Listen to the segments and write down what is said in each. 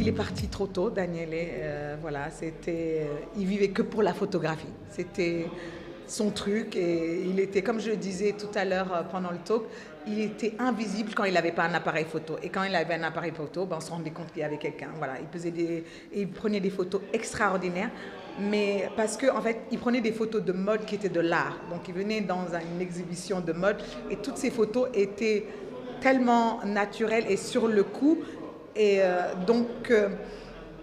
qu'il est parti trop tôt, Daniele. Voilà, il vivait que pour la photographie. C'était son truc et il était, comme je le disais tout à l'heure pendant le talk, il était invisible quand il n'avait pas un appareil photo. Et quand il avait un appareil photo, ben, on se rendait compte qu'il y avait quelqu'un. Voilà, il prenait des photos extraordinaires, mais parce qu'en fait, il prenait des photos de mode qui étaient de l'art. Donc, il venait dans une exhibition de mode et toutes ces photos étaient tellement naturelles et sur le coup. Et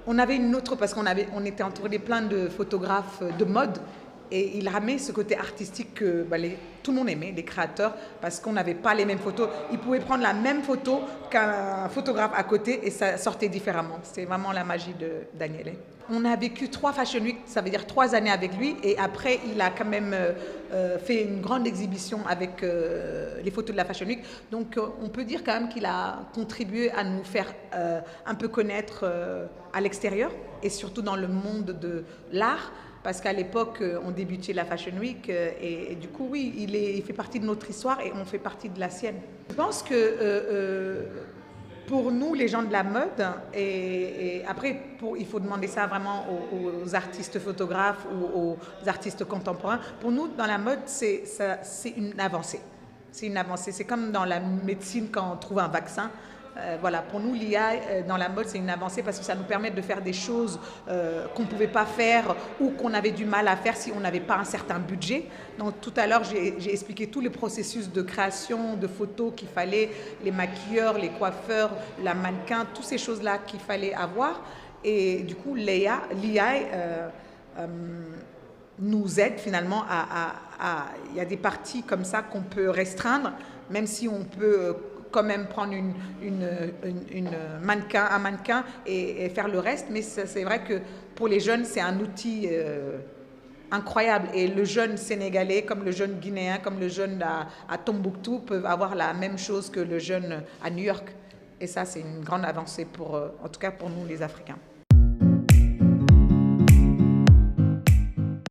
on avait une autre, parce on était entouré de plein de photographes de mode, et il ramenait ce côté artistique que tout le monde aimait, les créateurs, parce qu'on n'avait pas les mêmes photos. Il pouvait prendre la même photo qu'un photographe à côté et ça sortait différemment. C'est vraiment la magie de Daniele. On a vécu 3 Fashion Week, ça veut dire 3 années avec lui, et après il a quand même fait une grande exhibition avec les photos de la Fashion Week. Donc on peut dire quand même qu'il a contribué à nous faire un peu connaître à l'extérieur et surtout dans le monde de l'art. Parce qu'à l'époque, on débutait la Fashion Week et du coup, oui, il fait partie de notre histoire et on fait partie de la sienne. Je pense que pour nous, les gens de la mode, et après, il faut demander ça vraiment aux artistes photographes ou aux artistes contemporains. Pour nous, dans la mode, c'est une avancée. C'est une avancée. C'est comme dans la médecine quand on trouve un vaccin. Voilà, pour nous, l'IA dans la mode, c'est une avancée parce que ça nous permet de faire des choses qu'on ne pouvait pas faire ou qu'on avait du mal à faire si on n'avait pas un certain budget. Donc tout à l'heure, j'ai expliqué tous les processus de création, de photos qu'il fallait, les maquilleurs, les coiffeurs, la mannequin, toutes ces choses-là qu'il fallait avoir. Et du coup, l'IA nous aide finalement il y a des parties comme ça qu'on peut restreindre, même si on peut quand même prendre un mannequin et faire le reste. Mais c'est vrai que pour les jeunes, c'est un outil incroyable. Et le jeune sénégalais, comme le jeune guinéen, comme le jeune à Tombouctou, peuvent avoir la même chose que le jeune à New York. Et ça, c'est une grande avancée en tout cas pour nous, les Africains.